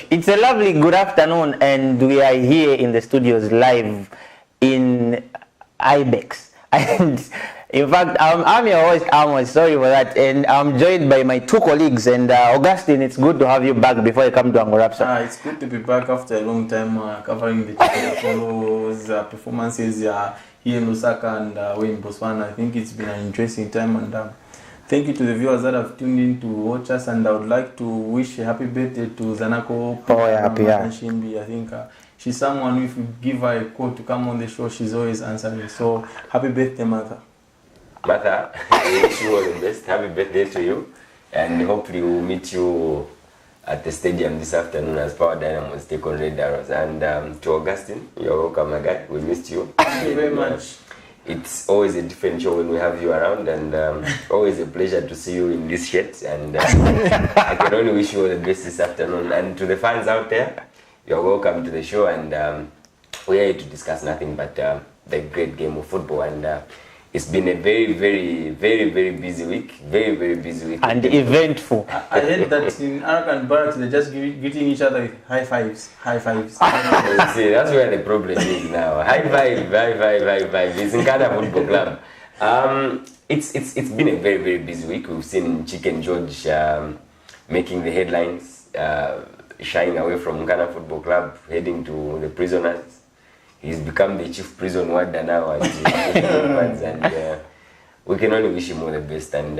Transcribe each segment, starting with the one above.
It's a lovely good afternoon, and we are here in the studios live in Ibex. And in fact, I'm your host, Amos. Sorry for that. And I'm joined by my two colleagues. And Augustine, it's good to have you back before you come to Angorapsa. It's good to be back after a long time covering the follows performances here in Lusaka and in Botswana. I think it's been an interesting time, and thank you to the viewers that have tuned in to watch us. And I would like to wish a happy birthday to Zanako. Oh, yeah, happy. Shimbi. I think she's someone, if you give her a call to come on the show, she's always answering. So happy birthday, Martha. Martha, I wish you all the best. Happy birthday to you, and hopefully we'll meet you at the stadium this afternoon as Power Dynamos take on Red Arrows. And to Augustine, you're welcome, my guy. We missed you. Thank you very much. It's always a different show when we have you around, and always a pleasure to see you in this shirt. And I can only wish you all the best this afternoon. And to the fans out there, you're welcome to the show. And we're here to discuss nothing but the great game of football. And it's been a very, very, very, very busy week. Very, very busy week. And eventful. I heard that in Arakan Barracks, they're just greeting each other with high fives. High fives. See, that's where the problem is now. High five, high five, high five. It's in Ghana Football Club. It's been a very, very busy week. We've seen Chicken George making the headlines, shying away from Ghana Football Club, heading to the prisoners. He's become the chief prison warden now, and we can only wish him all the best. And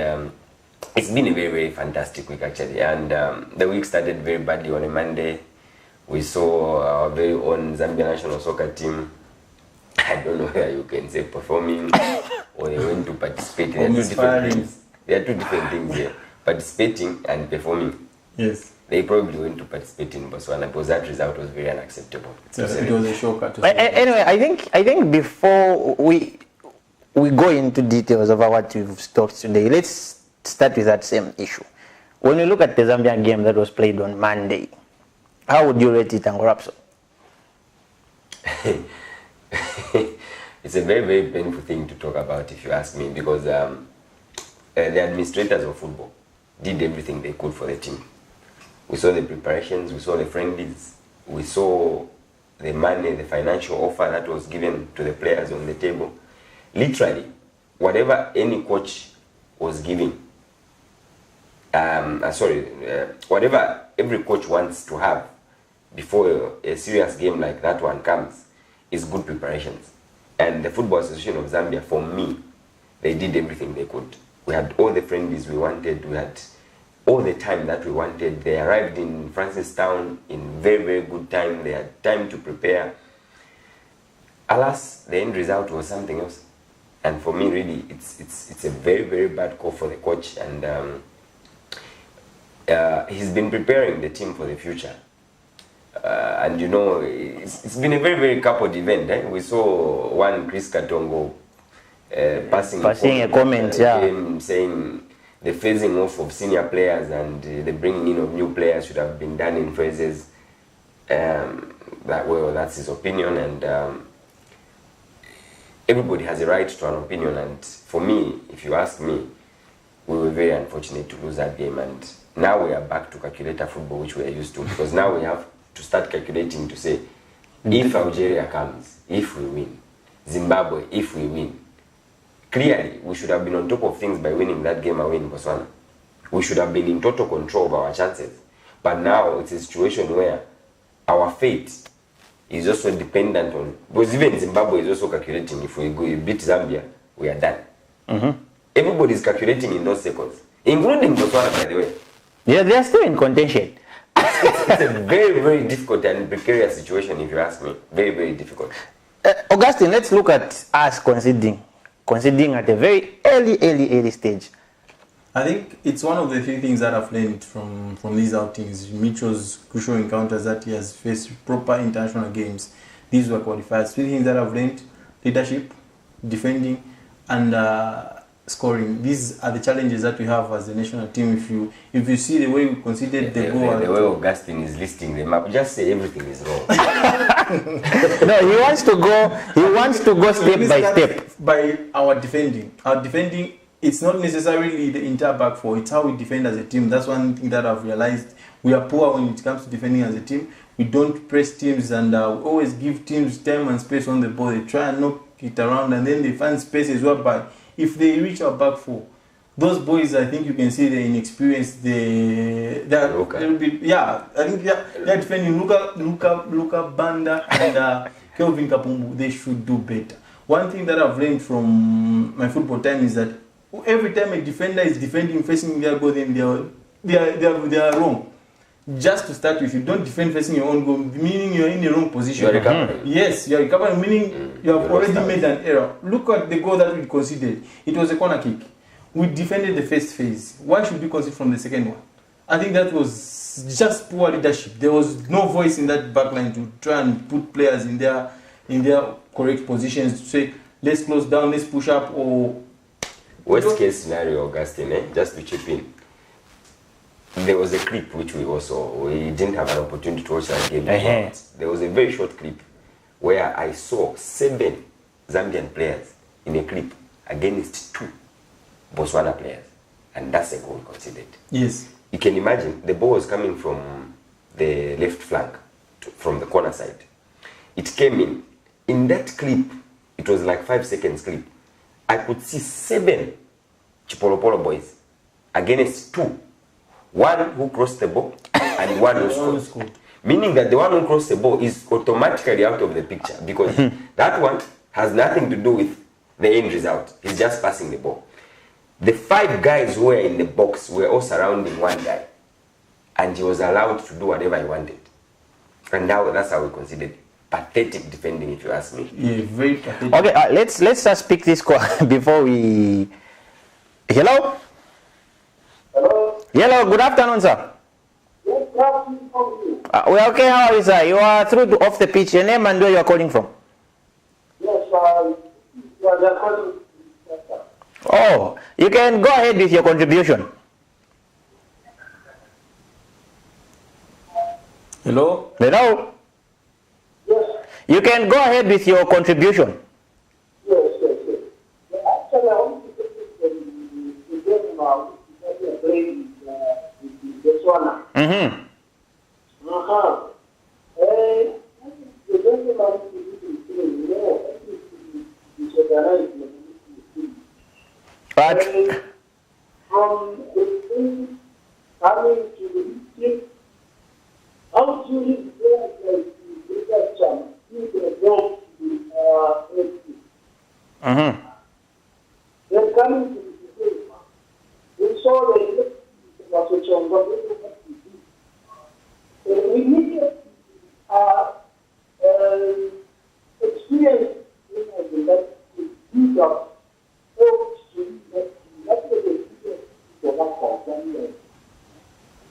it's been a very, very fantastic week actually. And the week started very badly on a Monday. We saw our very own Zambia national soccer team. I don't know whether you can say performing or they went to participate. There are two different things here: participating and performing. Yes. They probably went to participate in Botswana because that result was very unacceptable. So it was a shocker. Anyway, I think before we go into details of what we've talked today, let's start with that same issue. When you look at the Zambian game that was played on Monday, how would you rate it, Angorapso? It's a very, very painful thing to talk about, if you ask me, because the administrators of football did everything they could for the team. We saw the preparations, we saw the friendlies, we saw the money, the financial offer that was given to the players on the table. Literally, whatever any coach was giving, whatever every coach wants to have before a serious game like that one comes, is good preparations. And the Football Association of Zambia, for me, they did everything they could. We had all the friendlies we wanted, we had all the time that we wanted. They arrived in Francistown in very, very good time. They had time to prepare. Alas, the end result was something else. And for me, really, it's a very, very bad call for the coach. And he's been preparing the team for the future. And you know, it's been a very, very coupled event. Eh? We saw one Chris Katongo passing a comment, saying the phasing off of senior players and the bringing in of new players should have been done in phases. That's his opinion, and everybody has a right to an opinion. And for me, if you ask me, we were very unfortunate to lose that game. And now we are back to calculator football, which we are used to, because now we have to start calculating to say, if Algeria comes, if we win, Zimbabwe, if we win. Clearly, we should have been on top of things by winning that game away in Botswana. We should have been in total control of our chances. But now it's a situation where our fate is also dependent on, because even Zimbabwe is also calculating, if we beat Zambia, we are done. Mm-hmm. Everybody is calculating in those seconds, including Botswana, by the way. Yeah, they are still in contention. It's a very, very difficult and precarious situation, if you ask me. Very, very difficult. Augustine, let's look at us conceding at a very early stage. I think it's one of the few things that I've learned from these outings. MICHO's crucial encounters that he has faced proper international games. These were qualifiers. Three things that I've learned: leadership, defending, and scoring. These are the challenges that we have as a national team. If you see the way we conceded the goal, the way Augustine is listing them up, just say everything is wrong. No, he wants to go step by step. By our defending. Our defending, it's not necessarily the entire back four, it's how we defend as a team. That's one thing that I've realized. We are poor when it comes to defending as a team. We don't press teams, and we always give teams time and space on the ball. They try and knock it around, and then they find spaces whereby if they reach our back four, those boys, I think you can see they're inexperienced. They're a little bit, I think they're defending Luca Banda and Kelvin Kapumbu. They should do better. One thing that I've learned from my football time is that every time a defender is defending facing their goal, then they are wrong. Just to start with, you don't defend facing your own goal, meaning you're in the wrong position. You're recovering. Yes, you're recovering, meaning you have already made an error. Look at the goal that we conceded. It was a corner kick. We defended the first phase. Why should we concede from the second one? I think that was just poor leadership. There was no voice in that backline to try and put players in their correct positions to say, let's close down, let's push up, or... Worst case scenario, Augustine, just to chip in. There was a clip which we didn't have an opportunity to watch that game. There was a very short clip where I saw 7 Zambian players in a clip against 2 Botswana players, and that's a goal considered. Yes. You can imagine the ball was coming from the left flank, from the corner side. It came in. In that clip, it was like 5 seconds clip. I could see 7 Chipolopolo boys against 2. One who crossed the ball and one who scored. Meaning that the one who crossed the ball is automatically out of the picture, because that one has nothing to do with the end result. He's just passing the ball. The 5 guys who were in the box were all surrounding one guy, and he was allowed to do whatever he wanted. And now that's how we considered pathetic defending, if you ask me. Yeah, very pathetic. Okay, let's just pick this call before we... Hello? Hello, good afternoon, sir. Yes, good afternoon. How are you? We're okay, how are you, sir? You are through to Off the Pitch. Your name and where you are calling from? Yes, we are calling. Oh, you can go ahead with your contribution. Hello? Hello? Yes, You can go ahead with your contribution. yes. Actually, I want to take the game about we are playing with Botswana. Mm-hmm. The game about is organized. But From the thing coming to the team, how do you play the chance? You can go to mm-hmm. Then coming to the game, we saw the we need experience that use of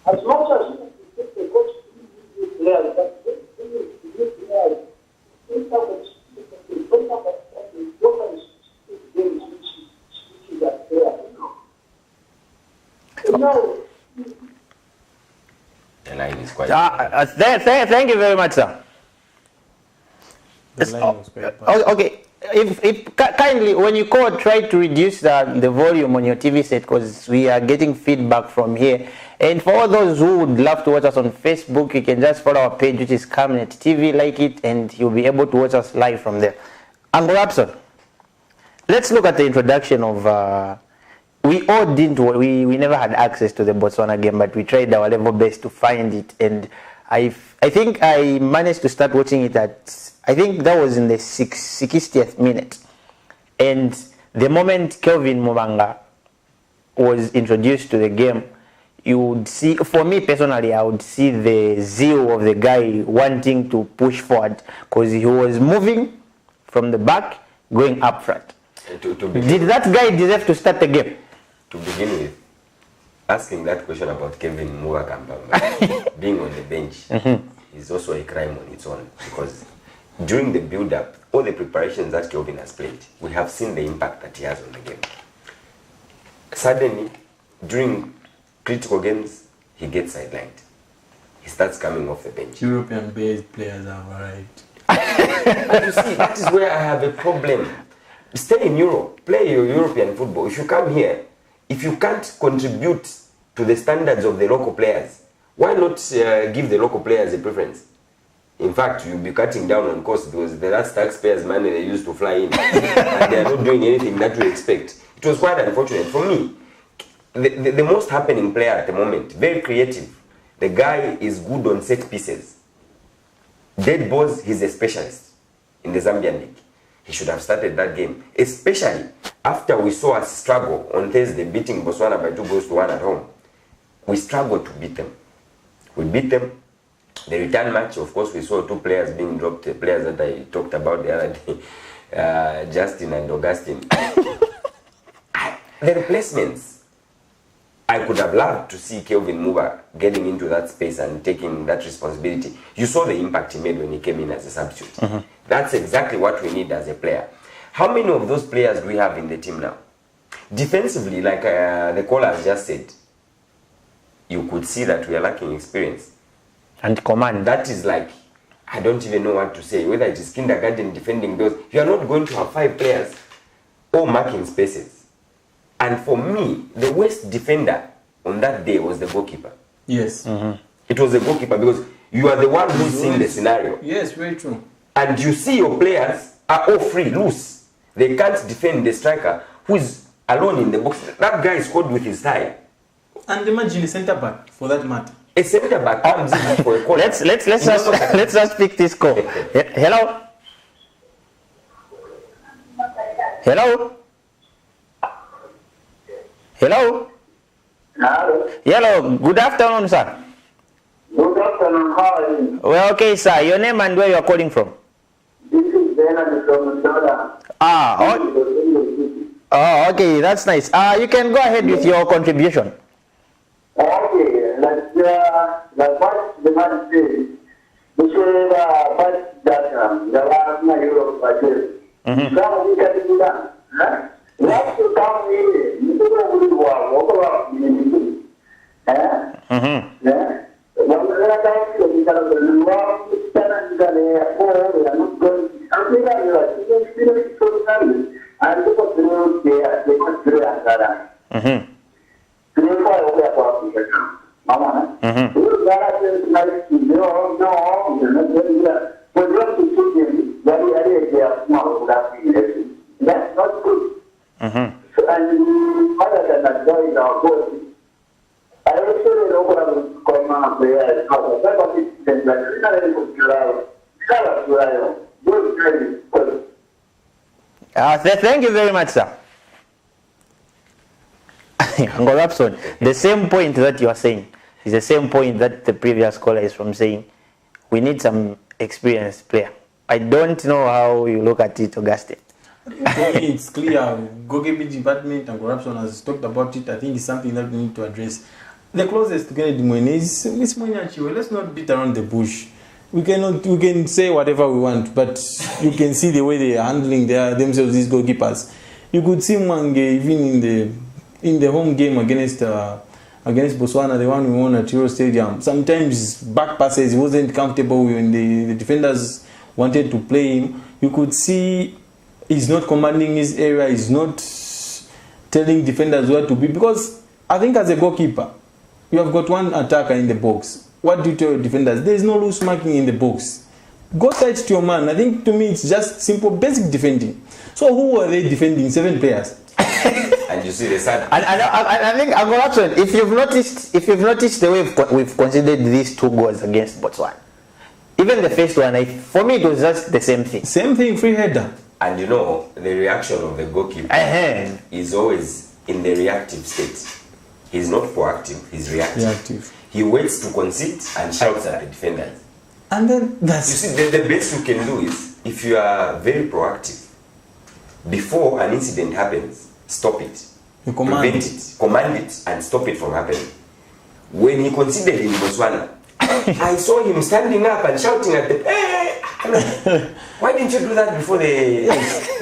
as much as you take the coach to players, but players, The line is quite... Thank you very much, sir. The line was quite bad. Okay, if kindly, when you call, try to reduce the volume on your TV set, because we are getting feedback from here. And for all those who would love to watch us on Facebook, you can just follow our page, which is Cabinet TV, like it, and you'll be able to watch us live from there. Uncle Rapson, let's look at the introduction of... we never had access to the Botswana game, but we tried our level best to find it, and I think I managed to start watching it at, I think that was in the 60th minute. And the moment Kelvin Mubanga was introduced to the game, you would see, for me personally, I would see the zeal of the guy wanting to push forward, because he was moving from the back, going up front. Did that guy deserve to start the game? To begin with, asking that question about Kevin Muwakambamba being on the bench is also a crime on its own, because during the build-up, all the preparations that Kelvin has played, we have seen the impact that he has on the game. Suddenly, during critical games, he gets sidelined. He starts coming off the bench. European-based players have arrived. And you see, that is where I have a problem. Stay in Europe, play your European football. If you come here, if you can't contribute to the standards of the local players, why not give the local players a preference? In fact, you'll be cutting down on costs because that's taxpayers' money they used to fly in. And they are not doing anything that we expect. It was quite unfortunate. For me, the most happening player at the moment, very creative. The guy is good on set pieces. Dead balls, he's a specialist in the Zambian league. He should have started that game, especially after we saw us struggle on Thursday, beating Botswana by 2-1 at home. We struggled to beat them. We beat them. The return match, of course, we saw two players being dropped, the players that I talked about the other day, Justin and Augustine. The replacements. I could have loved to see Kelvin Muba getting into that space and taking that responsibility. You saw the impact he made when he came in as a substitute. That's exactly what we need as a player. How many of those players do we have in the team now? Defensively, like the caller has just said, you could see that we are lacking experience. And command. That is like, I don't even know what to say. Whether it is kindergarten defending those, you are not going to have 5 players all marking spaces. And for me, the worst defender on that day was the goalkeeper. Yes. It was the goalkeeper because you are the one who's seen the scenario. Yes, very true. And you see your players are all free, loose. They can't defend the striker who is alone in the box. That guy scored with his thigh. And imagine a centre back for that matter. A centre back comes in for a corner. Let's just pick this call. Hello. Hello. Hello. Hello. Good afternoon, sir. Good afternoon. How are you? Well, okay, sir. Your name and where you are calling from? This is Bernard from Dola. Oh, okay. That's nice. You can go ahead with your contribution. Okay, like what the man said, we should fight that the last night Europe budget. Come we can do that. We have to come in. You don't really walk around in yeah. When we are down to the law, we are not going to. I think that you are still so sorry. I look at the road there, they must do that. Mama, that's not good. And other than that, there is our goal. I also know what I was calling my prayer. Thank you very much, sir. Uncle Rapson, the same point that you are saying is the same point that the previous caller is from saying. We need some experienced player. I don't know how you look at it, Augustine. It's clear. Goalkeeping department and corruption has talked about it. I think it's something that we need to address. The closest to Kennedy Mwene is Miss Munyachiwe. Let's not beat around the bush. We can say whatever we want, but you can see the way they are handling themselves, these goalkeepers. You could see Mange even in the home game against Botswana, the one we won at Euro Stadium. Sometimes back passes, he wasn't comfortable when the defenders wanted to play him. You could see he's not commanding his area, he's not telling defenders where to be. Because I think as a goalkeeper, you have got one attacker in the box. What do you tell your defenders? There is no loose marking in the box. Go tight to your man. I think to me it's just simple, basic defending. So who are they defending? 7 players. And you see the sad. I think if you've noticed the way we've considered these 2 goals against Botswana, even the first one, for me it was just the same thing. Same thing, free header. And you know, the reaction of the goalkeeper is always in the reactive state. He's not proactive, he's reactive. He waits to concede and shouts at the defenders. And then that's... You see, the best you can do is, if you are very proactive, before an incident happens, stop it. You command. Prevent it. Command it and stop it from happening. When he conceded in Botswana, I saw him standing up and shouting at the... Why didn't you do that before the...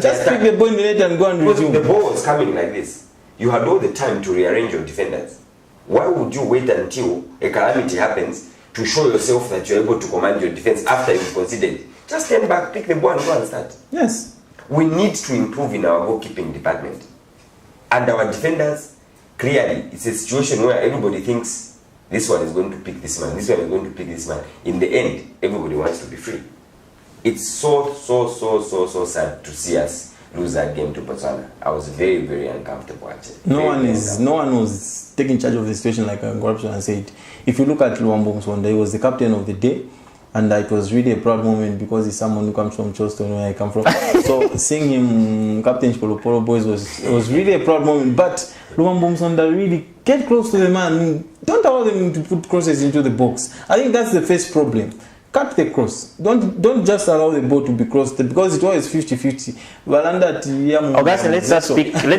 Just pick the ball in the net and go and resume. The ball was coming like this. you had all the time to rearrange your defenders. Why would you wait until a calamity happens to show yourself that you're able to command your defense after you've conceded? Just stand back, pick the ball and go and start. Yes. We need to improve in our goalkeeping department. And our defenders, clearly, it's a situation where everybody thinks this one is going to pick this man, this one is going to pick this man. In the end, everybody wants to be free. It's so sad to see us lose that game to Botswana. I was very, very uncomfortable actually. No one was taking charge of the situation like corruption and said. If you look at Luambo Msonda, he was the captain of the day, and it was really a proud moment because he's someone who comes from Charleston, where I come from. So seeing him captain Polo Boys was really a proud moment. But Luambo Msonda, really get close to the man. Don't allow them to put crosses into the box. I think that's the first problem. Cut the cross. Don't just allow the ball to be crossed because it was 50-50. Augustine, let's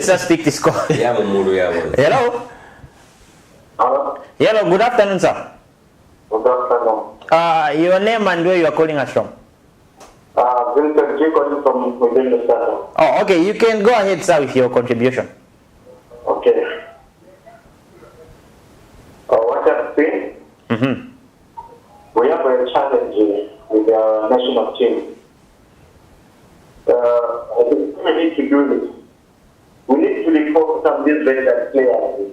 just speak this call. Hello. Hello? Hello, good afternoon, sir. Good afternoon. Your name and where you are calling us from? Vincent G. calling from within the center. Oh, okay. You can go ahead, sir, with your contribution. Okay. What I've seen, we have a challenge with our national team. I think we need to do this. We need to refocus on these veteran players.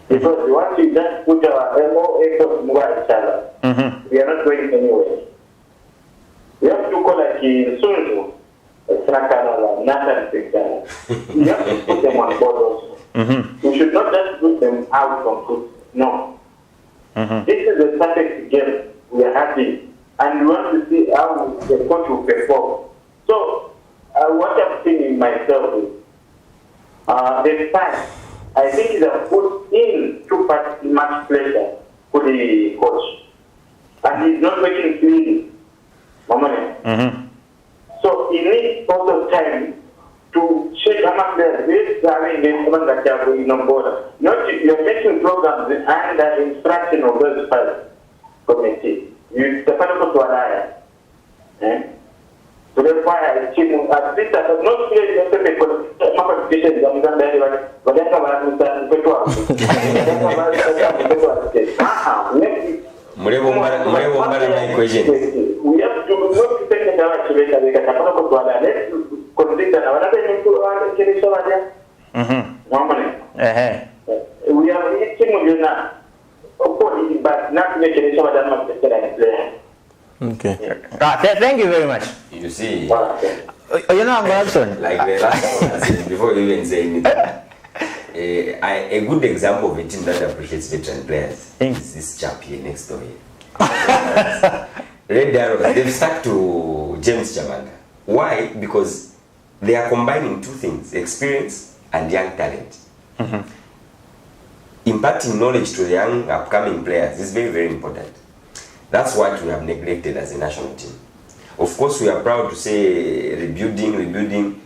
Because once we just put our MOA of each other, we are not going anywhere. We have to go like in Sunzu, Canada, Nathan, we have to put them on board also. We should not just put them out from foot. No. This is a perfect game we are having, and we want to see how the coach will perform. So, what I'm seeing in myself is the fact I think it has put in too much pressure for the coach, and he's not making clean. So he needs also time to check how much this that are going on board. You're making programs under instruction of those five committee. You the final to alliance. So that's why I think at least I have not clear the competition we have to work to take our children we are eating now, but not making sure that Okay. Thank you very much. You see, You know, Gordon. like the last one I said, before you even say anything, a good example of a team that appreciates veteran players is this chap here next door here. Red Arrows, they've stuck to James Chamanga. Why? Because they are combining two things, experience and young talent. Imparting knowledge to the young upcoming players is very, very important. That's what we have neglected as a national team. Of course, we are proud to say rebuilding.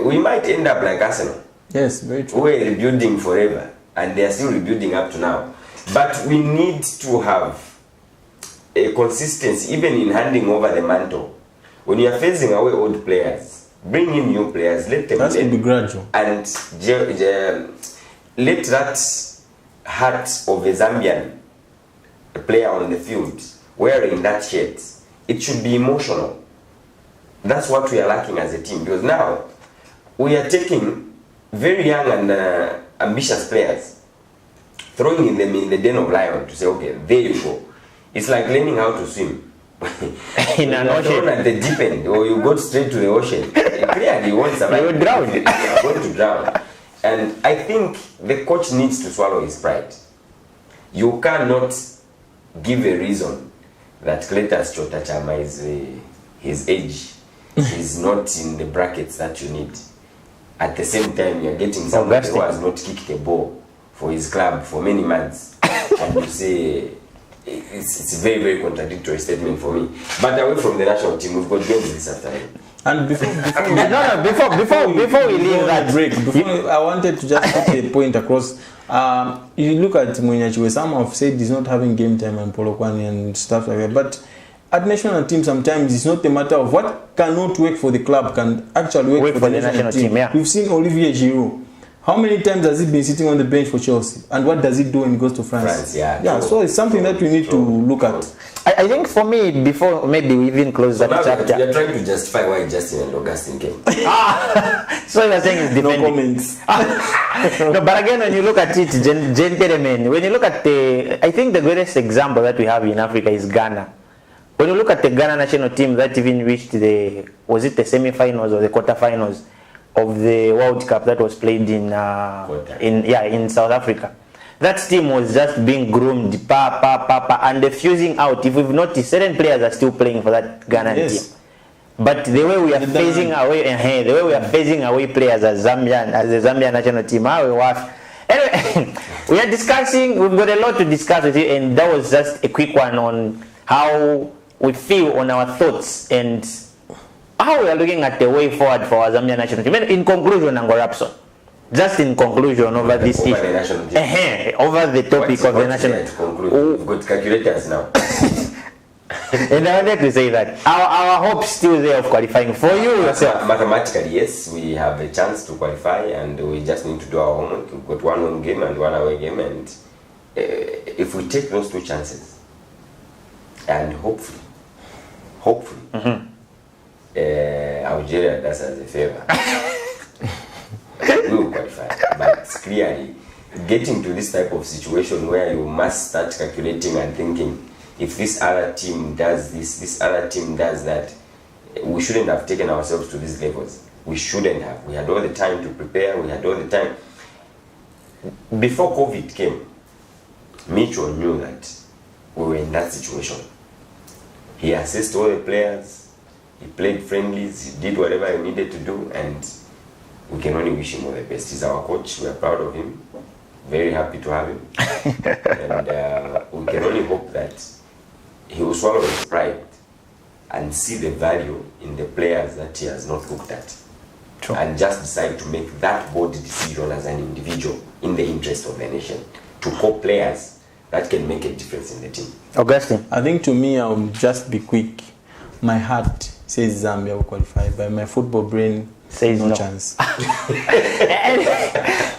We might end up like Arsenal. Yes, very true. We're rebuilding forever, and they are still rebuilding up to now. But we need to have a consistency, even in handing over the mantle. When you are phasing away old players, bring in new players, let them That's to be gradual. And let that heart of a Zambian player on the field wearing that shirt, it should be emotional. That's what we are lacking as a team, because now we are taking very young and ambitious players, throwing them in the den of lions to say, okay, there you go. It's like learning how to swim. In an ocean. At the deep end, or you go straight to the ocean. Clearly, you won't survive. You will drown. You are going to drown. And I think the coach needs to swallow his pride. You cannot give a reason that Cletus Chotachama is his age is not in the brackets that you need. At the same time, you're getting somebody who has not kicked a ball for his club for many months, and you say it's a very, very contradictory statement for me. But away from the national team, we've got games this afternoon. And before we leave that break, I wanted to just put a point across. You look at Munyachi, where some have said he's not having game time and Polokwane and stuff like that. But at national team, sometimes it's not a matter of what cannot work for the club can actually work for the national team. Yeah. We've seen Olivier Giroud, How many times has he been sitting on the bench for Chelsea? And what does he do when he goes to France? Yeah, true. So it's something that we need to look at. I think for me, before maybe we even close that chapter. You're trying to justify why Justin and Augustine came. So you're saying it's defending. No comments. No, but again, when you look at it, gentlemen, when you look at I think the greatest example that we have in Africa is Ghana. When you look at the Ghana national team that even reached was it the semi-finals or the quarter-finals of the World Cup that was played in South Africa. That team was just being groomed, and they're fusing out. If we've noticed, certain players are still playing for that Ghana team. But the way we are phasing away, players as the Zambian national team, anyway, we are discussing. We've got a lot to discuss with you, and that was just a quick one on how we feel on our thoughts and how we are looking at the way forward for our Zambian national team. In conclusion, Ango Rapson. Just in conclusion over this issue, over the topic of the national team. We've got calculators now. And I wanted to say that our hope still there of qualifying for you yourself. Mathematically, yes, we have a chance to qualify, and we just need to do our homework. We've got one home game and one away game, and if we take those two chances, and hopefully, Algeria does us a favor. We will qualify, but clearly getting to this type of situation where you must start calculating and thinking, if this other team does this other team does that, we shouldn't have taken ourselves to these levels. We shouldn't have. We had all the time to prepare. We had all the time. Before COVID came, MICHO knew that we were in that situation. He assessed all the players. He played friendlies. He did whatever he needed to do, and we can only wish him all the best. He's our coach. We are proud of him. Very happy to have him. And we can only hope that he will swallow his pride and see the value in the players that he has not looked at. True. And just decide to make that bold decision as an individual in the interest of the nation to call players that can make a difference in the team. Augustine? I think to me, I'll just be quick. My heart says Zambia will qualify, but my football brain says no chance.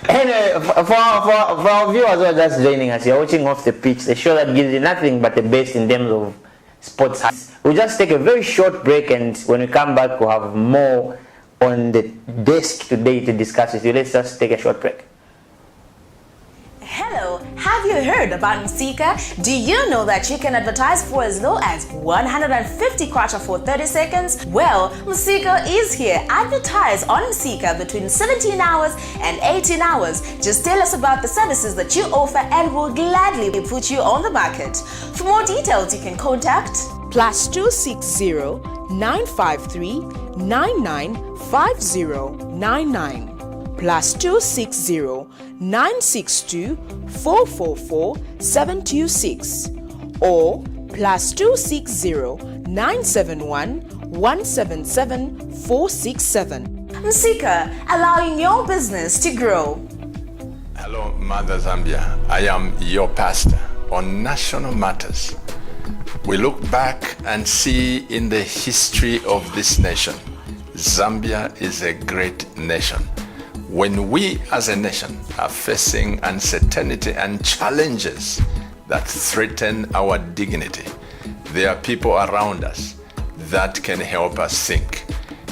Anyway, for our viewers who are just joining us, you're watching Off the Pitch, the show that gives you nothing but the best in terms of sports. We'll just take a very short break, and when we come back, we'll have more on the desk today to discuss with you. Let's just take a short break. Hello, have you heard about MICHO? Do you know that you can advertise for as low as 150 kwacha for 30 seconds? Well, MICHO is here. Advertise on MICHO between 17 hours and 18 hours. Just tell us about the services that you offer and we'll gladly put you on the market. For more details, you can contact +260 953 995099. +260 962 444 726 or +260 971 177 467. MICHO, allowing your business to grow. Hello, Mother Zambia. I am your pastor on National Matters. We look back and see in the history of this nation, Zambia is a great nation. When we as a nation are facing uncertainty and challenges that threaten our dignity, there are people around us that can help us think.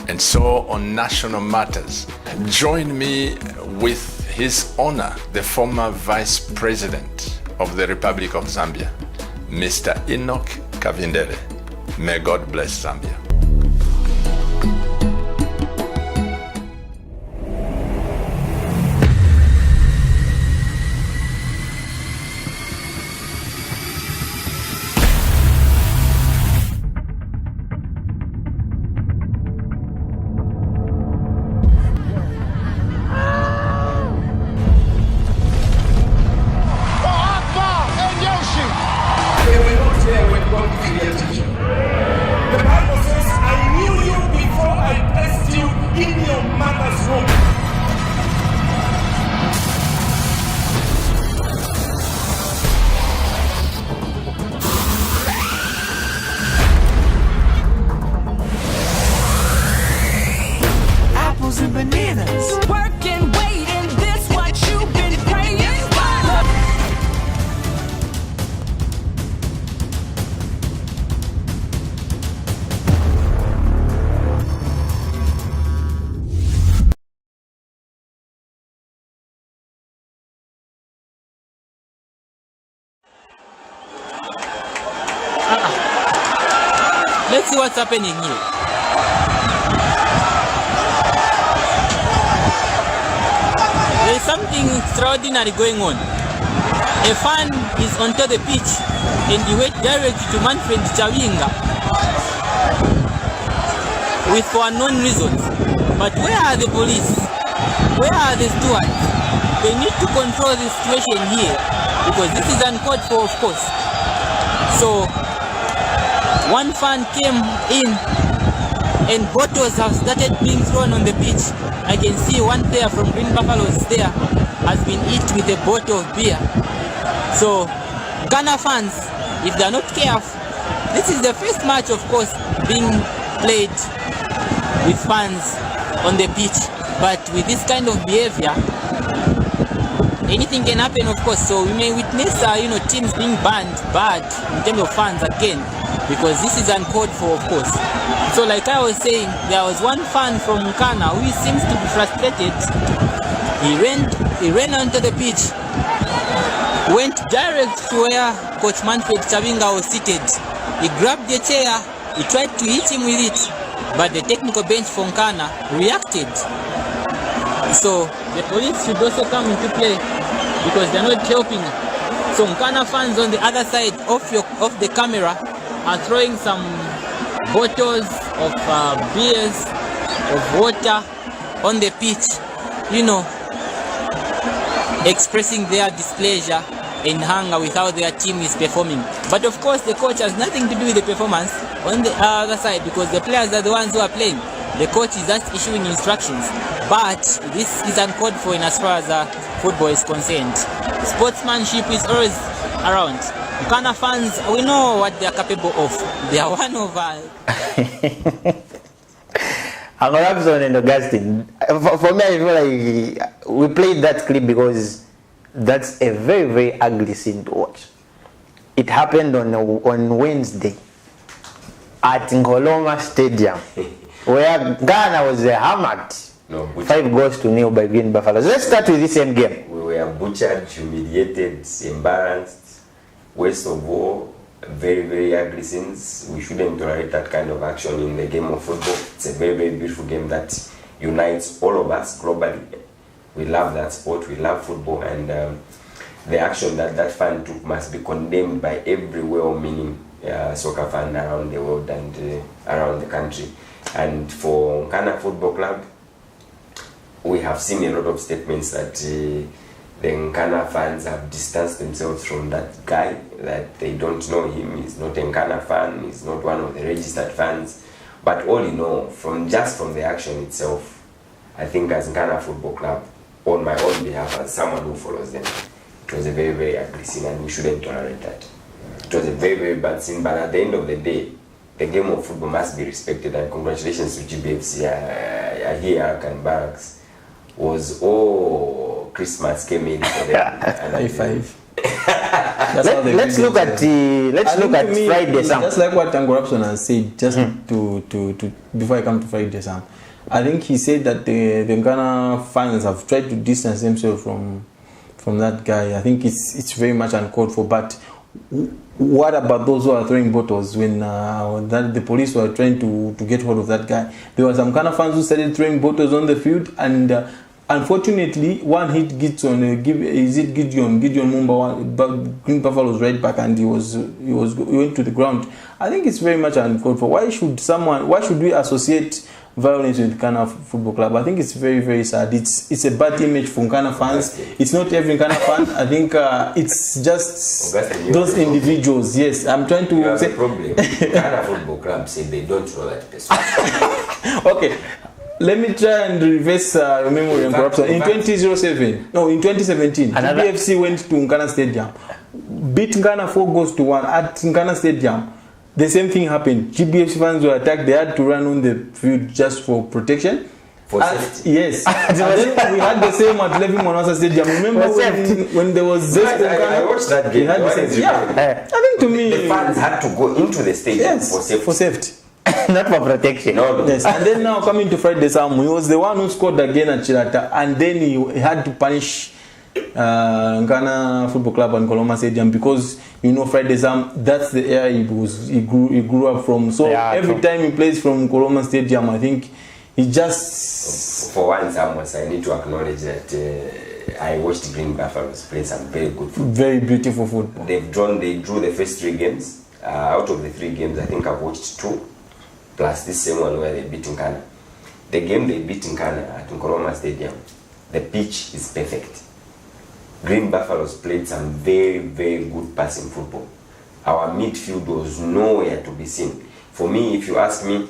And so on National Matters, join me with His Honor, the former Vice President of the Republic of Zambia, Mr. Enoch Kavindere. May God bless Zambia. The Bible says Let's see what's happening here. There is something extraordinary going on. A fan is onto the pitch and he went direct to Manfred Chawinga with for unknown reasons. But where are the police? Where are the stewards? They need to control the situation here because this is uncalled for, of course. So one fan came in and bottles have started being thrown on the pitch. I can see one player from Green Buffaloes there has been hit with a bottle of beer. So Ghana fans, if they are not careful, this is the first match, of course, being played with fans on the pitch. But with this kind of behavior, anything can happen, of course. So we may witness, teams being banned bad in terms of fans again, because this is uncalled for, of course. So like I was saying, there was one fan from Ghana who seems to be frustrated. He ran onto the pitch, went direct to where Coach Manfred Chawinga was seated. He grabbed the chair, he tried to hit him with it, but the technical bench from Ghana reacted. So the police should also come into play because they're not helping. So Ghana fans on the other side of the camera are throwing some bottles of beers, of water on the pitch, expressing their displeasure and hunger with how their team is performing. But of course the coach has nothing to do with the performance on the other side because the players are the ones who are playing. The coach is just issuing instructions. But this is uncalled for in as far as football is concerned. Sportsmanship is always around. Ghana fans, we know what they are capable of. They are one of Robson and Augustine. For me, I feel like we played that clip because that's a very, very ugly scene to watch. It happened on Wednesday at Ngoloma Stadium, where Ghana was hammered. 5-0 by Green Buffaloes. Let's start with this end game. We were butchered, humiliated, embarrassed. Worst of all, very, very ugly scenes. We shouldn't tolerate that kind of action in the game of football. It's a very, very beautiful game that unites all of us globally. We love that sport, we love football, and the action that fan took must be condemned by every well-meaning soccer fan around the world and around the country. And for Ghana Football Club, we have seen a lot of statements that the Ghana fans have distanced themselves from that guy, that they don't know him, he's not a Ghana fan, he's not one of the registered fans. But all in all, from the action itself, I think as Ghana Football Club, on my own behalf, as someone who follows them, it was a very, very ugly scene and we shouldn't tolerate that. It was a very, very bad scene, but at the end of the day, the game of football must be respected, and congratulations to GBFC. Here, Akan Barracks was Christmas came in for them. High five. Let's look at Friday, Sam. Just like what Tango Rapson has said, just to before I come to Friday, Sam. I think he said that the Ghana fans have tried to distance themselves from that guy. I think it's very much uncalled for. But what about those who are throwing bottles when the police were trying to get hold of that guy? There were some Ghana fans who started throwing bottles on the field, and unfortunately, one hit Gideon Mumba, Green Buffalo was right back, and he went to the ground. I think it's very much uncalled for. Why should we associate violence with Ghana Football Club? I think it's very, very sad. It's a bad image for Ghana fans. It's not every Ghana fan. I think it's just those individuals. Yes, I'm trying to say the problem. Ghana Football Club said they don't know that person. Okay. Let me try and reverse your memory and corruption. In 2017, GBFC went to Ghana Stadium, beat Ghana 4-1 at Ghana Stadium. The same thing happened. GBFC fans were attacked. They had to run on the field just for protection. For safety. Yes. And then we had the same at Levi Monasa Stadium. Remember when there was Zest? I watched that game. I think to me, the fans had to go into the stadium for safety. Not for protection. No. Yes. And then now coming to Friday, Sam, he was the one who scored again at Chilata, and then he had to punish Ghana Football Club and Koloma Stadium, because you know Friday Sam, that's the area he grew up from. So every time he plays from Koloma Stadium, I think he just. For once, I need to acknowledge that I watched Green Buffaloes play some very good football. Very beautiful football. They drew the first 3 games. Out of the 3 games, I think I've watched 2, plus this same one where they beat Nkana. The game they beat Nkana at Nkrumah Stadium, the pitch is perfect. Green Buffaloes played some very, very good passing football. Our midfield was nowhere to be seen. For me, if you ask me,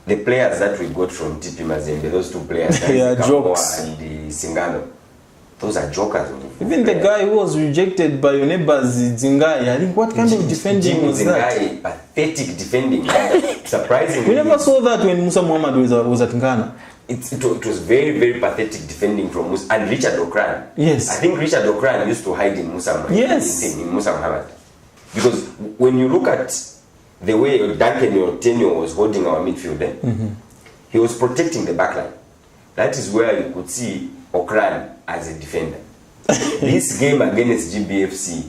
the players that we got from TP Mazembe, those 2 players, jokes. And the Singano, those are jokers. Even the guy who was rejected by your neighbors, Zingai, I think what kind of defending was that? Zingai, pathetic defending. Surprisingly. We never saw that when Musa Muhammad was at Ghana. It was very, very pathetic defending from Musa and Richard Okran. Yes. I think Richard Okran used to hide in Musa. Yes. In Musa Muhammad. Because when you look at the way Duncan Tenio was holding our midfield, he was protecting the backline. That is where you could see Okran as a defender. This game against GBFC,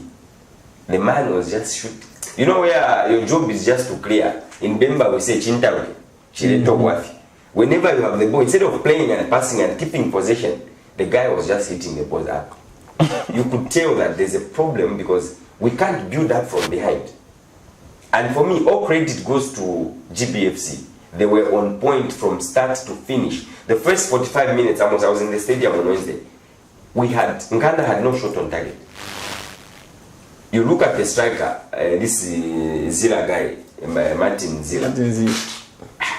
the man was just shooting. You know where your job is just to clear. In Bemba we say Chintawe, Chileto Wafi. Whenever you have the ball, instead of playing and passing and keeping possession, the guy was just hitting the ball up. You could tell that there's a problem because we can't build up from behind. And for me, all credit goes to GBFC. They were on point from start to finish. The first 45 minutes, I was in the stadium on Wednesday. Nkana had no shot on target. You look at the striker, this Zila guy, Martin Zila.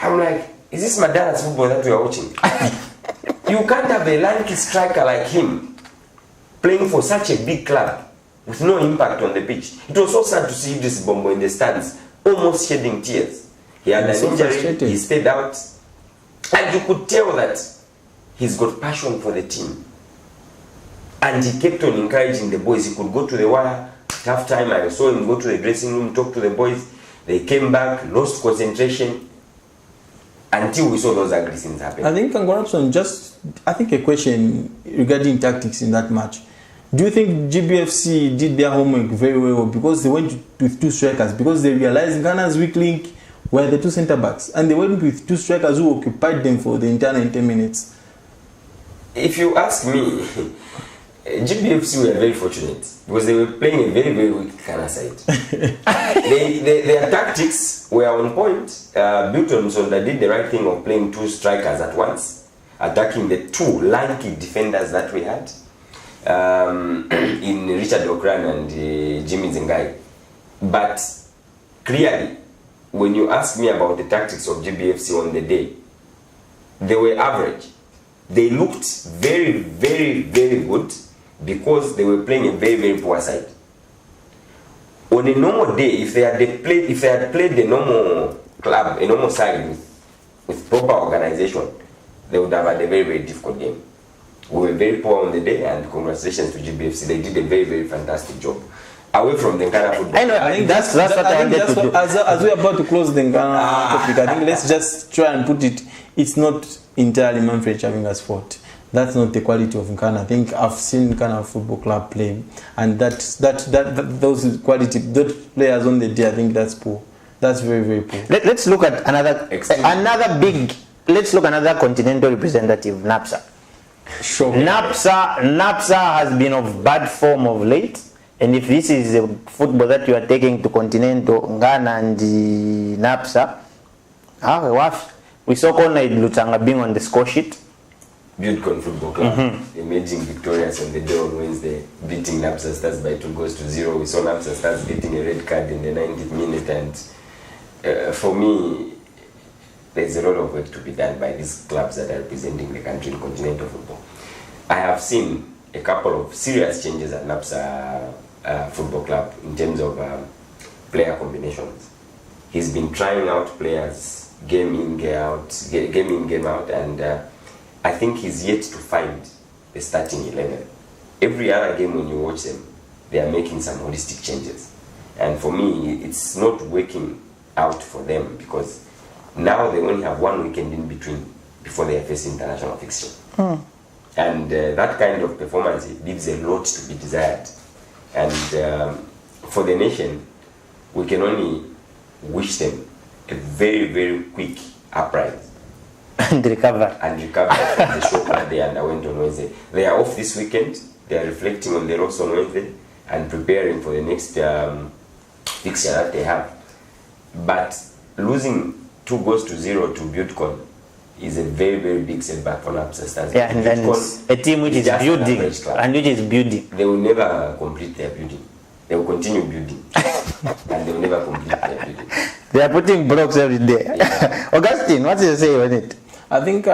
I'm like, is this Madara's football that we are watching? You can't have a lanky striker like him playing for such a big club with no impact on the pitch. It was so sad to see this Bombo in the stands, almost shedding tears. He had an injury, he stayed out, and you could tell that he's got passion for the team. And he kept on encouraging the boys. He could go to the wire, tough time. I saw him go to the dressing room, talk to the boys. They came back, lost concentration, until we saw those ugly things happen. I think, Corruption, a question regarding tactics in that match. Do you think GBFC did their homework very well because they went with 2 strikers? Because they realized Ghana's weak link were the 2 centre-backs, and they went with 2 strikers who occupied them for the entire 90 minutes. If you ask me, GBFC were very fortunate because they were playing a very, very weak Ghana side. Their tactics were on point. Bilton Sonda did the right thing of playing 2 strikers at once, attacking the 2 lanky defenders that we had in Richard Okran and Jimmy Zingai. But clearly, when you ask me about the tactics of GBFC on the day, they were average. They looked very, very, very good because they were playing a very, very poor side. On a normal day, if they had played the normal club, a normal side with proper organization, they would have had a very, very difficult game. We were very poor on the day, and congratulations to GBFC. They did a very, very fantastic job. Away from the Ghana football. I know, I think that's what I wanted to do. As we're about to close the Ghana topic, I think let's just try and put it, it's not entirely Manfred Chavinga's fault. That's not the quality of Ghana. I think I've seen Ghana Football Club play, and those players on the day, I think that's poor. That's very, very poor. Let's look at another continental representative, NAPSA. Sure. NAPSA has been of bad form of late, and if this is the football that you are taking to continental Ghana and the NAPSA, we saw Conrad Lutanga being on the score sheet. Buildcon Football Club, emerging victorious on the day on Wednesday, beating NAPSA Stars by 2-0. We saw NAPSA Stars getting a red card in the 90th minute, and for me, there's a lot of work to be done by these clubs that are representing the country in continental football. I have seen a couple of serious changes at NAPSA Football Club in terms of player combinations. He's been trying out players game in, game out, and I think he's yet to find the starting 11. Every other game when you watch them, they are making some holistic changes. And for me, it's not working out for them because now they only have 1 weekend in between before they face international fixture. And that kind of performance, it leaves a lot to be desired. And for the nation, we can only wish them a very, very quick uprising. And recover. And recover from the shock that they underwent on Wednesday. They are off this weekend. They are reflecting on the loss on Wednesday and preparing for the next fixture that they have. But losing 2-0 to Butcon is a very, very big setback for NAPSA Stars. Yeah, and then a team which is building and which is building. They will never complete their building. They will continue building. And they will never complete their building. They are putting blocks every day. Yeah. Augustine, what do you say on it? I think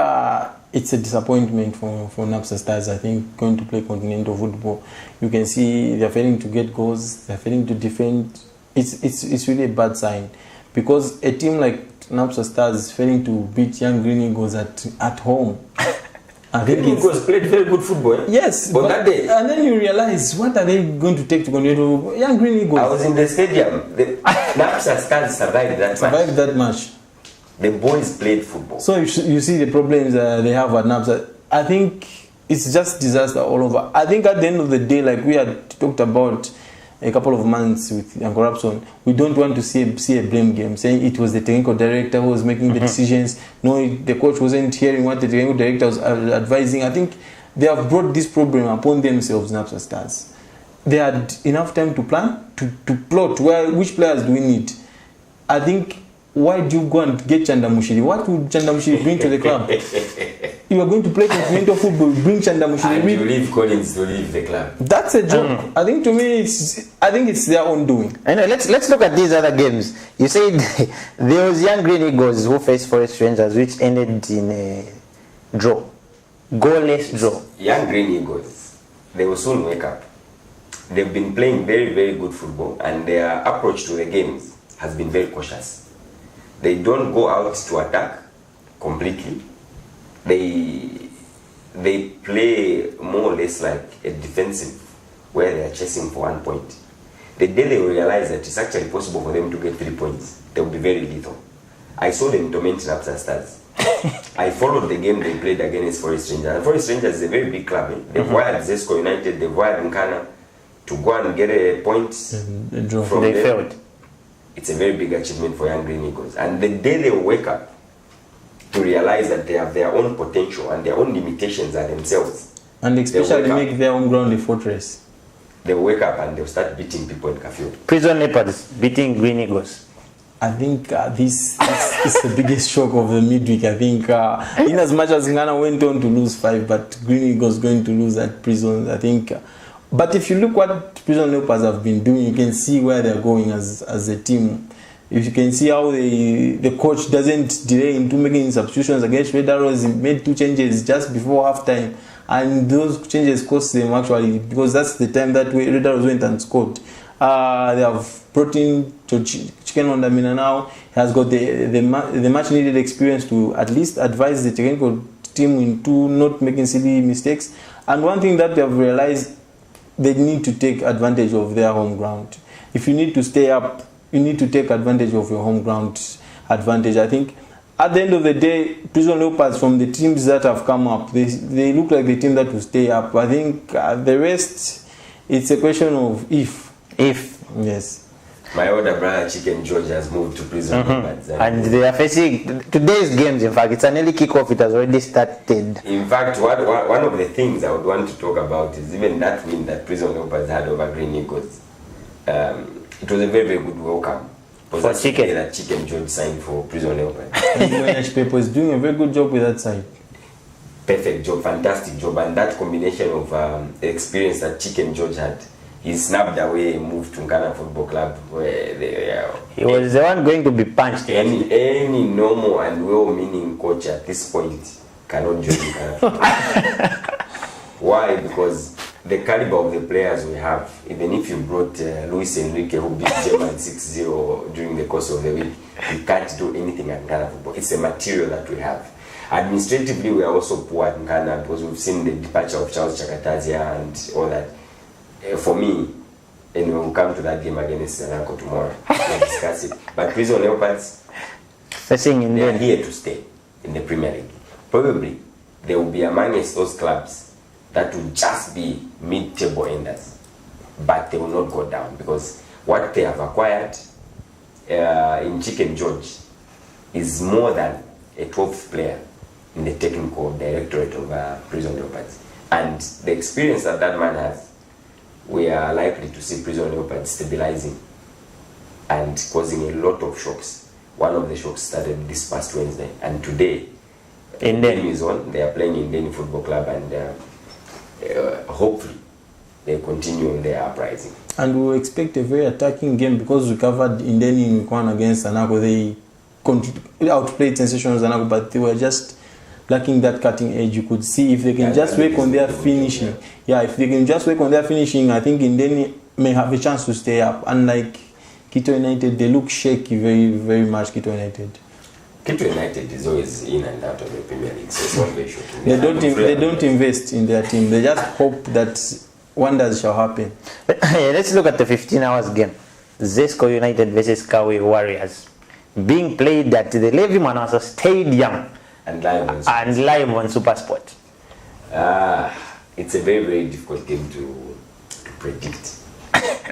it's a disappointment for NAPSA Stars. I think going to play continental football, you can see they're failing to get goals, they're failing to defend. It's really a bad sign, because a team like NAPSA Stars is failing to beat Young Green Eagles at home. I think Green Eagles played very good football. Yes, but that day, and then you realize, what are they going to take to continental football? Young Green Eagles. I was in the stadium. The NAPSA Stars survived that match. The boys played football. So you see the problems they have at NAPSA. I think it's just disaster all over. I think at the end of the day, like we had talked about a couple of months with Uncle Rapson, we don't want to see a blame game, saying it was the technical director who was making the decisions. No, the coach wasn't hearing what the technical director was advising. I think they have brought this problem upon themselves, NAPSA Stars. They had enough time to plan, to plot which players do we need. I think, why do you go and get Chandamushiri? What would Chandamushiri bring to the club? You are going to play continental football, bring Chandamushiri. And you leave Collins to leave the club. That's a joke. I think, to me, it's their own doing. Anyway, let's look at these other games. You said there was Young Green Eagles who faced Forest Rangers, which ended in a draw, goalless draw. Young Green Eagles, they will soon wake up. They've been playing very, very good football, and their approach to the games has been very cautious. They don't go out to attack completely. They play more or less like a defensive, where they are chasing for 1 point. The day they will realize that it's actually possible for them to get 3 points, they will be very lethal. I saw them torment NAPSA Stars. I followed the game they played against Forest Rangers. And Forest Rangers is a very big club. They've wired Zesco United, they've wired Nkana to go and get a point from they them. failed. It's a very big achievement for Young Green Eagles. And the day they wake up to realize that they have their own potential and their own limitations are themselves, and especially make their own ground a fortress, they will wake up and they'll start beating people in Kafio. Prison Leopards beating Green Eagles. I think this is the biggest shock of the midweek. I think in as much as Ghana went on to lose 5, but Green Eagles going to lose at Prison, I think. But if you look what Prison Leopards have been doing, you can see where they're going as a team. If you can see how the coach doesn't delay into making substitutions against Red Arrows, he made 2 changes just before halftime, and those changes cost them actually, because that's the time that Red Arrows went and scored. They have brought in Chicken Wandamina now. He has got the much needed experience to at least advise the technical team into not making silly mistakes. And one thing that they have realized, they need to take advantage of their home ground. If you need to stay up, you need to take advantage of your home ground advantage. I think at the end of the day, Prison Leopards, from the teams that have come up, they look like the team that will stay up. I think the rest, it's a question of if. Yes. My older brother Chicken George has moved to Prison Leopards. And they are facing today's games. In fact, it's an early kickoff. It has already started. In fact, one of the things I would want to talk about is even that win that Prison Leopards had over Green Eagles. It was a very, very good welcome. For Chicken. That Chicken George signed for Prison Leopards. And Paper is doing a very good job with that side. Perfect job, fantastic job, and that combination of experience that Chicken George had, he snapped away and moved to Ghana Football Club, where he was the one going to be punched. Any normal and well-meaning coach at this point cannot join Ghana Football Club. Why? Because the caliber of the players we have, even if you brought Luis Enrique, who beat German 6-0 during the course of the week, you can't do anything at Ghana Football. It's the material that we have. Administratively, we are also poor at Ghana because we've seen the departure of Charles Chakatazia and all that. For me, and we'll come to that game against Sanako tomorrow. We'll discuss it. But Prison Leopards, they are here to stay in the Premier League. Probably, they will be amongst those clubs that will just be mid-table enders, but they will not go down, because what they have acquired in Chicken George is more than a 12th player in the technical directorate of Prison Leopards. And the experience that that man has, we are likely to see Prison Leopards stabilizing and causing a lot of shocks. One of the shocks started this past Wednesday, and today the game is on. They are playing in Deni Football Club, and hopefully they continue on their uprising. And we expect a very attacking game, because we covered in Deni in week 1 against Zanaco. They outplayed Sensational Zanaco, but they were just lacking that cutting edge. You could see if they can just work on their finishing. Yeah, if they can just work on their finishing, I think Indeni may have a chance to stay up. Unlike Quito United, they look shaky very, very much. Quito United is always in and out of the Premier League, so it's not very shocking. They don't invest in their team. They just hope that wonders shall happen. Let's look at the 15 hours game. Zesco United versus Kawe Warriors, being played at the Levi Manasa Stadium and live on SuperSport. It's a very, very difficult game to predict.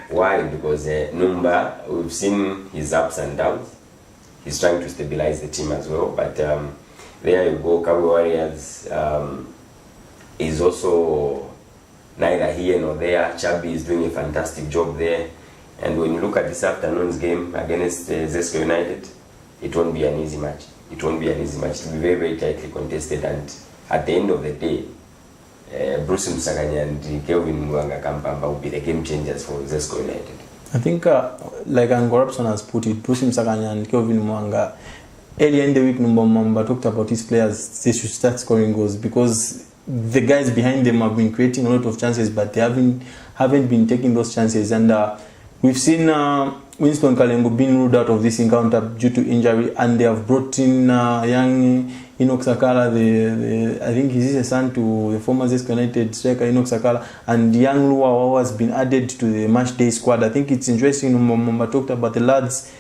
Why? Because Numba, we've seen his ups and downs. He's trying to stabilize the team as well. But there you go, Kawe Warriors is also neither here nor there. Chabi is doing a fantastic job there. And when you look at this afternoon's game against Zesco United, it won't be an easy match. It won't be an easy match. It will be very, very tightly contested. And at the end of the day, Bruce Msaganya and Kelvin Mwanga Kampamba will be the game changers for Zesco United. I think, like Angorapson has put it, Bruce Msaganya and Kelvin Mwanga, earlier in the week, Numba talked about his players, they should start scoring goals, because the guys behind them have been creating a lot of chances, but they haven't been taking those chances. And we've seen Winston Kalengo being ruled out of this encounter due to injury, and they have brought in young Enoch Sakala, I think he's a son to the former Zesco United striker Enoch Sakala, and young Lua has been added to the match day squad. I think it's interesting. Mamba talked about the lads.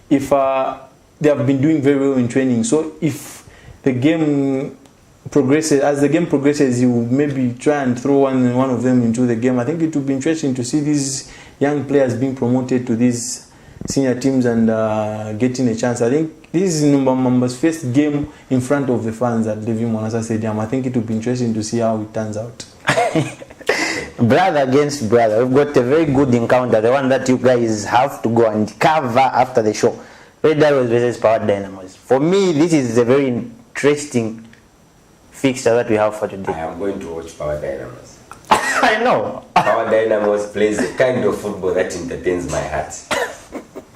If they have been doing very well in training, so if the game progresses, as the game progresses, you maybe try and throw one of them into the game. I think it would be interesting to see these young players being promoted to these senior teams and getting a chance. I think this is Mamba's first game in front of the fans at Levi Monasa Stadium. I think it would be interesting to see how it turns out. Brother against brother, we've got a very good encounter, the one that you guys have to go and cover after the show. Red Arrows versus Power Dynamos. For me, this is a very interesting fixture that we have for today. I am going to watch Power Dynamos. I know. Power Dynamos plays the kind of football that entertains my heart.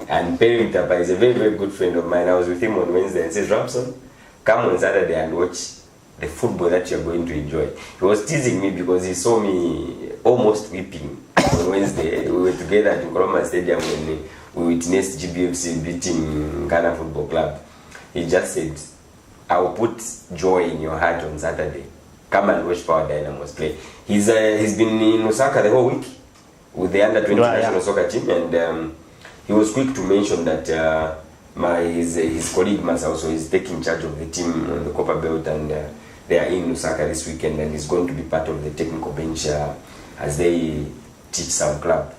And Perry Mtapa is a very, very good friend of mine. I was with him on Wednesday and says, Ramson, come on Saturday and watch the football that you're going to enjoy. He was teasing me because he saw me almost weeping on Wednesday. We were together at Nkrumah Stadium when we witnessed GBFC beating Ghana Football Club. He just said, I will put joy in your heart on Saturday. Come and watch Power Dynamos play. He's been in Osaka the whole week with the under-20 national soccer team, and he was quick to mention that his colleague Masauso is taking charge of the team on the Copper Belt, and they are in Osaka this weekend, and he's going to be part of the technical bench as they teach some club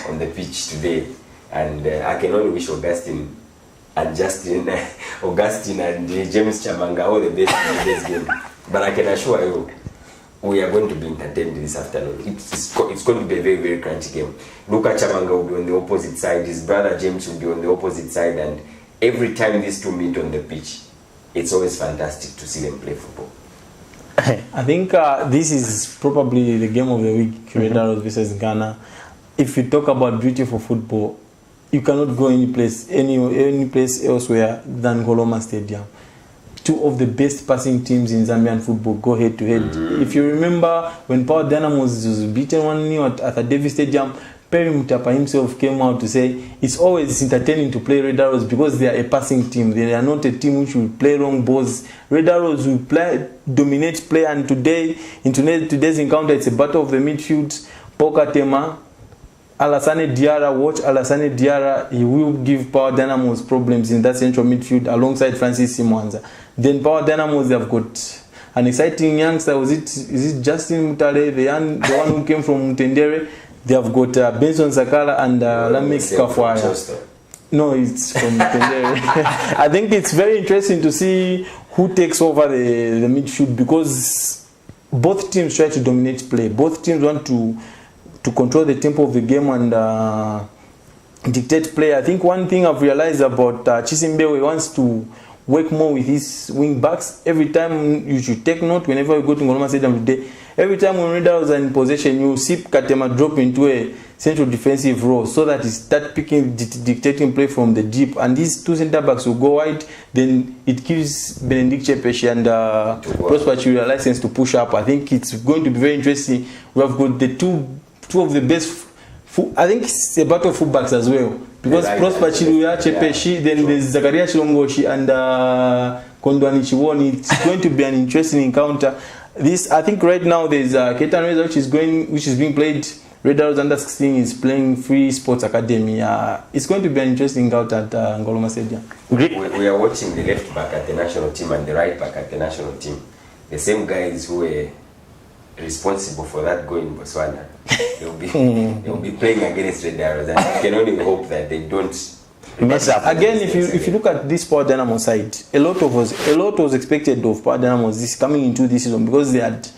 on the pitch today. And I can only wish Augustine and Augustine and James Chamanga all the best in this game. But I can assure you, we are going to be entertained this afternoon. It's going to be a very, very crunchy game. Luka Chamanga will be on the opposite side. His brother James will be on the opposite side. And every time these two meet on the pitch, it's always fantastic to see them play football. I think this is probably the game of the week, Red Arrows versus Ghana. If you talk about beautiful football, you cannot go any place elsewhere than Nkrumah Stadium. Two of the best passing teams in Zambian football go head to head. If you remember when Power Dynamos was beaten 1-0 at the Davis Stadium, Perry Mutapa himself came out to say it's always entertaining to play Red Arrows because they are a passing team. They are not a team which will play long balls. Red Arrows will dominate play, and in today's encounter, it's a battle of the midfield. Pokatema, Alassane Diarra, watch Alassane Diarra. He will give Power Dynamos problems in that central midfield alongside Francis Simwanza. Then Power Dynamos, they've got an exciting youngster. Is it Justin Mutale, the one who came from Mutendere? They have got Benson Sakala and Lamek Kafwaya. No, it's from Mutendere. I think it's very interesting to see who takes over the midfield, because both teams try to dominate play. Both teams want to control the tempo of the game and dictate play. I think one thing I've realized about Chisimbewe, wants to work more with his wing backs. Every time, you should take note whenever you go to Ngoloma Stadium today, every time when Raiders are in possession, you see Katema drop into a central defensive role so that he start picking, dictating play from the deep, and these two center backs will go wide. Then it gives Benedict Chepeshi and Prosper Chiri a license to push up. I think it's going to be very interesting. We have got the two of the best. I think it's a battle of fullbacks as well, because Prosper Chiruya, Chepeshi, then there's Zakaria Chilongoshi and Kondwani Chiwoni. It's going to be an interesting encounter. This, I think, right now there's Ketan Reza, which is being played. Red Arrows Under 16 is playing Free Sports Academy. It's going to be an interesting encounter at Ngoloma Stadium. We are watching the left back at the national team and the right back at the national team. The same guys who were responsible for that goal in Botswana. They'll be playing against Red Arrows, and you can only hope that they don't mess up. Again, if you look at this Power Dynamo side, a lot was expected of Power Dynamos this coming into this season, because they had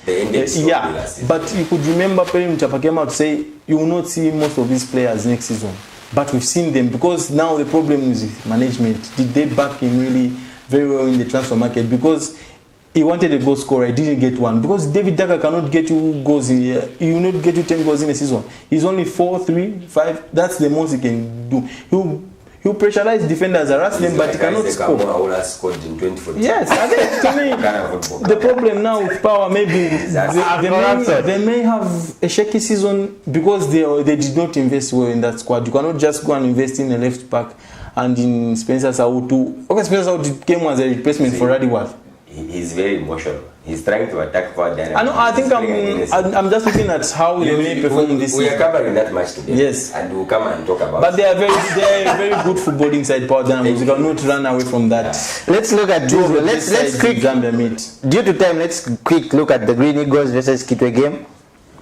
but you could remember Perry Mchapa came out to say you will not see most of these players next season, but we've seen them, because now the problem is with management. Did they back him really very well in the transfer market? Because he wanted a goal scorer, he didn't get one. Because David Daka cannot get you goals in here. He will not get you 10 goals in a season. He's only 4, 3, 5. That's the most he can do. He'll pressurize defenders, harass them, but he cannot score. Scored in 2014. Yes, I think to me, the problem now with Power, maybe they may have a shaky season because they did not invest well in that squad. You cannot just go and invest in a left back and in Spencer Sautu. Okay, Spencer Sautu came as a replacement for Radiwal. He's very emotional. He's trying to attack Power Dynamo. I think I'm just looking at how they may perform this season. We are covering that match today. Yes. And we'll come and talk about it. But they are very good footballing side, Power Dynamo. You cannot run away from that. Let's look at this. Let's quick Zambia meet. Due to time, let's quick look at the Green Eagles versus Kitwe game.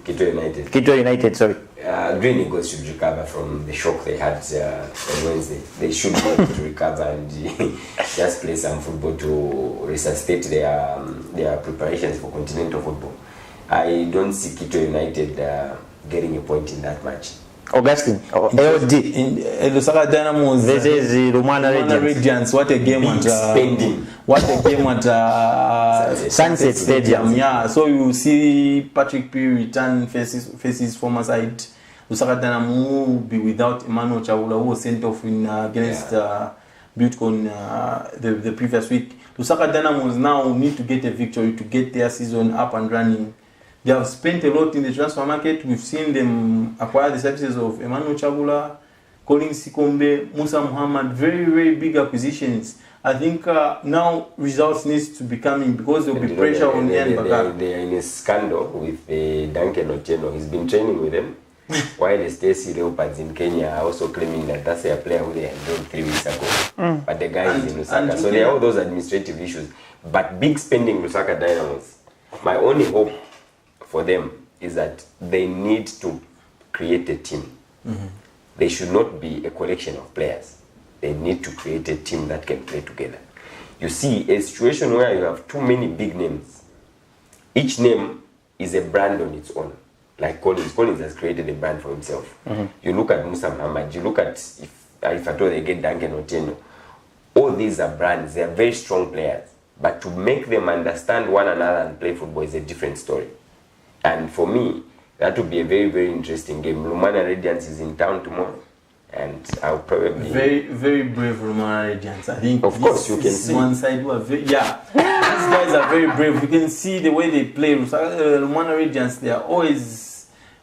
Kitwe United, sorry. Green Eagles should recover from the shock they had on Wednesday. They should be able to recover and just play some football to resuscitate their preparations for continental football. I don't see Kitwe United getting a point in that match. Augustine, LD in Lusaka Dynamo versus Romana Radiance. What a game at Sunset Stadium. Yeah, so you see Patrick P return faces former side. Lusaka Dynamo will be without Emmanuel Chawula, who was sent off against Butcon the previous week. Lusaka Dynamos now need to get a victory to get their season up and running. They have spent a lot in the transfer market. We've seen them acquire the services of Emmanuel Chabula, Colin Sikombe, Musa Muhammad, very, very big acquisitions. I think now results needs to be coming because there will be pressure on Ian Bakar. They are in a scandal with Duncan Otieno. He's been training with them. While the Stacey Leopards in Kenya are also claiming that that's a player who they had drawn 3 weeks ago. But the guy is in Lusaka. So there are all those administrative issues. But big spending Lusaka Dynamos. My only hope for them is that they need to create a team. They should not be a collection of players. They need to create a team that can play together. You see, a situation where you have too many big names, each name is a brand on its own. Like Collins has created a brand for himself. You look at Musa Muhammad, you look at if at all they get Duncan Otieno, all these are brands, they are very strong players. But to make them understand one another and play football is a different story. And for me, that would be a very, very interesting game. Lumana Radiance is in town tomorrow. And I'll probably... Very, very brave Lumana Radiance. I think of course you can see. One side who are very... Yeah. These guys are very brave. You can see the way they play. Lumana Radiance, they are always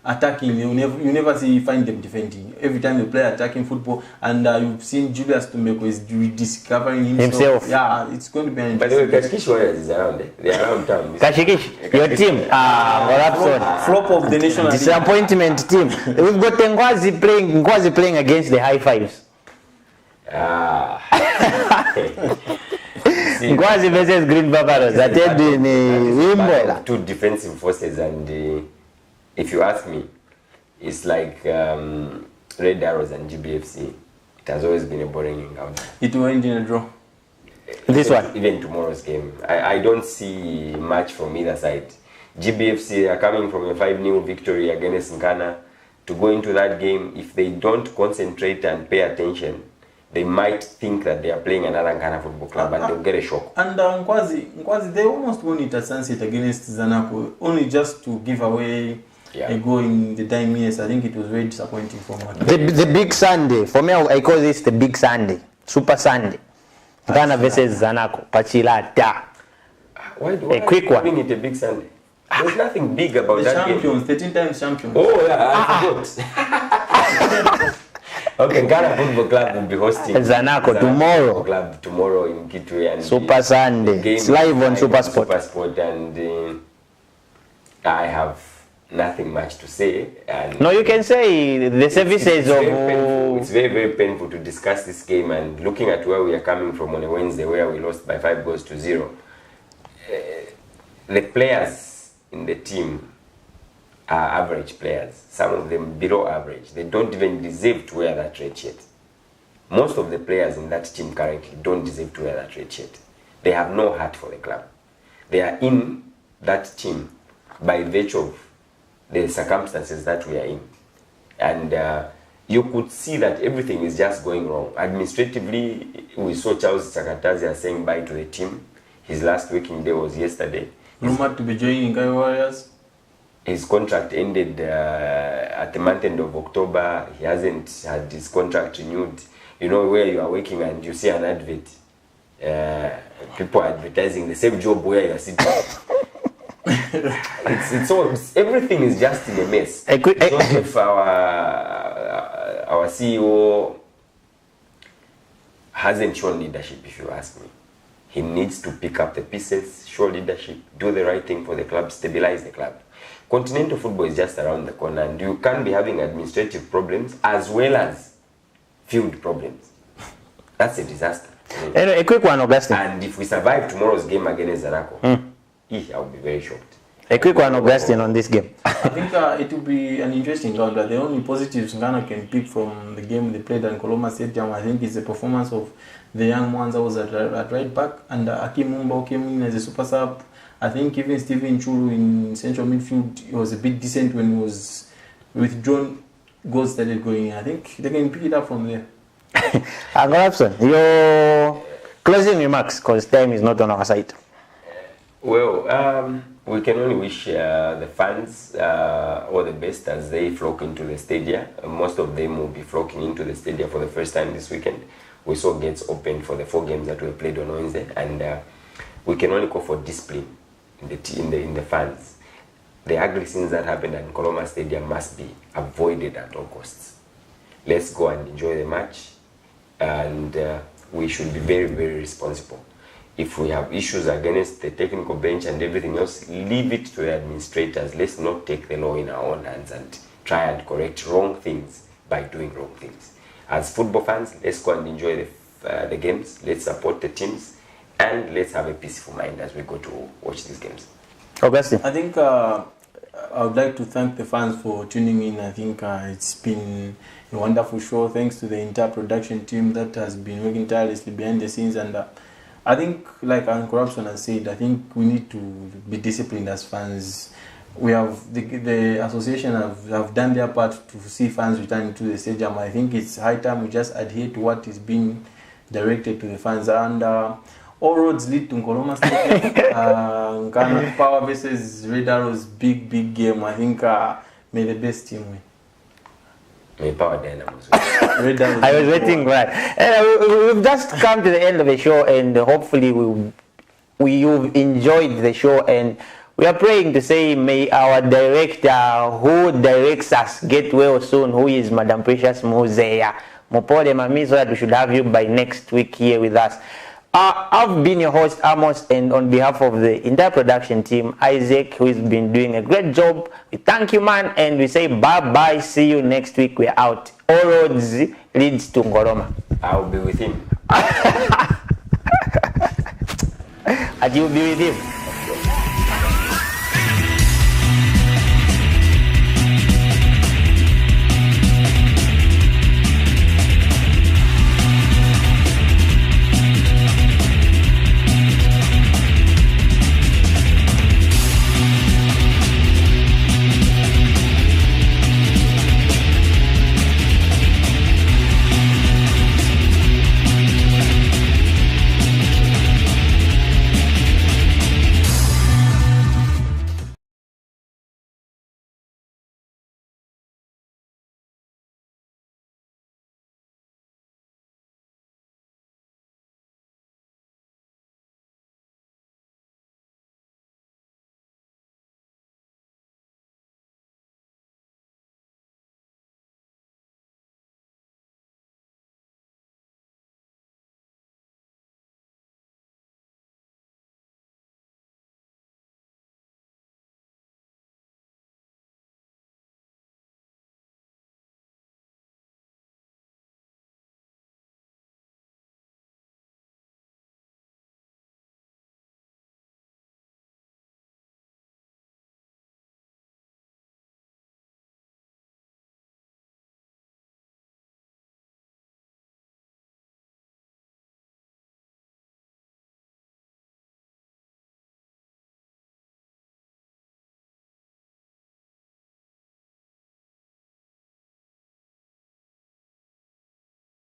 attacking. You never find them defending. Every time they play attacking football. And you've seen Julius Tumbeko is rediscovering himself. Yeah, it's going to be an interesting... By the way, Kashikish Warriors is around there. They are around town. Kashikish, your team. Flop of the national disappointment team. We've got Ngwazi playing against the High Fives. see, Ngwazi versus Green Buffaloes. that is Attended in a battle Wimbola. of two defensive forces, and if you ask me, it's like Red Arrows and GBFC. It has always been a boring encounter. It will end in a draw. This one. Even tomorrow's game, I don't see much from either side. GBFC are coming from a 5-0 victory against Nkana. To go into that game, if they don't concentrate and pay attention, they might think that they are playing another Nkana football club and they'll get a shock. And Nkwazi, they almost won it at Sunset against Zanaco, only just to give away a goal in the dying minutes. I think it was very disappointing for me. The big Sunday. For me, I call this the big Sunday. Super Sunday. Ghana versus Zanaco. Pachilata. Why A quick one. Calling it a big Sunday? There's nothing big about The that champions, game. 13 times champions. Oh yeah, I forgot. Okay, Ghana Football Club will be hosting Zanaco tomorrow. Football Club tomorrow in Kitwe, and Super Sunday. game It's live on Super Sport. Super Sport, and I have nothing much to say. And No, you can say the services of. it's very, very painful to discuss this game, and looking at where we are coming from on a Wednesday where we lost by 5-0. The players in the team are average players, some of them below average. They don't even deserve to wear that red shirt. Most of the players in that team currently don't deserve to wear that red shirt. They have no heart for the club. They are in that team by virtue of the circumstances that we are in. And you could see that everything is just going wrong. Administratively, we saw Charles Chakatazia saying bye to the team. His last working day was yesterday. Rumored to be joining Guy Warriors. His contract ended at the month end of October. He hasn't had his contract renewed. You know, where you are working and you see an advert, people are advertising the same job where you are sitting. it's all, everything is just in a mess. Joseph, our CEO, hasn't shown leadership, if you ask me. He needs to pick up the pieces, show leadership, do the right thing for the club, stabilize the club. Continental football is just around the corner, and you can't be having administrative problems as well as field problems. That's a disaster. A quick one, Augustine. And if we survive tomorrow's game against Zanaco, I'll be very shocked. A quick one, Augustine, on this game. I think it will be an interesting encounter. The only positives Ghana can pick from the game they played at Koloma Stadium, I think, is the performance of the young ones that was at right back, and Akim Mumba came in as a super sub. I think even Stephen Churu in central midfield, he was a bit decent when he was withdrawn. Goals started going. I think they can pick it up from there. Agolapson, your closing remarks, because time is not on our side. Well, we can only wish the fans all the best as they flock into the stadium. Most of them will be flocking into the stadium for the first time this weekend. We saw gates open for the 4 games that we played on Wednesday, and we can only call for discipline in the fans. The ugly scenes that happened at Koloma Stadium must be avoided at all costs. Let's go and enjoy the match, and we should be very, very responsible. If we have issues against the technical bench and everything else, leave it to the administrators. Let's not take the law in our own hands and try and correct wrong things by doing wrong things. As football fans, let's go and enjoy the games. Let's support the teams, and let's have a peaceful mind as we go to watch these games. Augustine. I think I would like to thank the fans for tuning in. I think it's been a wonderful show. Thanks to the entire production team that has been working tirelessly behind the scenes. And I think, like Corruption has said, I think we need to be disciplined as fans. We have the association have done their part to see fans returning to the stadium. I think it's high time we just adhere to what is being directed to the fans. And all roads lead to Nkoloma Stadium. Ghana Power versus Red Arrows, big game. I think may the best team win. May Power Dynamos. Red Arrows. I was waiting for that. We've just come to the end of the show, and hopefully you've enjoyed the show, and we are praying to say may our director who directs us get well soon, who is Madam Precious Muzea. Mopole Mami, so that we should have you by next week here with us. I've been your host, Amos, and on behalf of the entire production team, Isaac, who has been doing a great job, we thank you, man, and we say bye-bye. See you next week. We're out. All roads leads to Nkoloma. I'll be with him. and you'll be with him.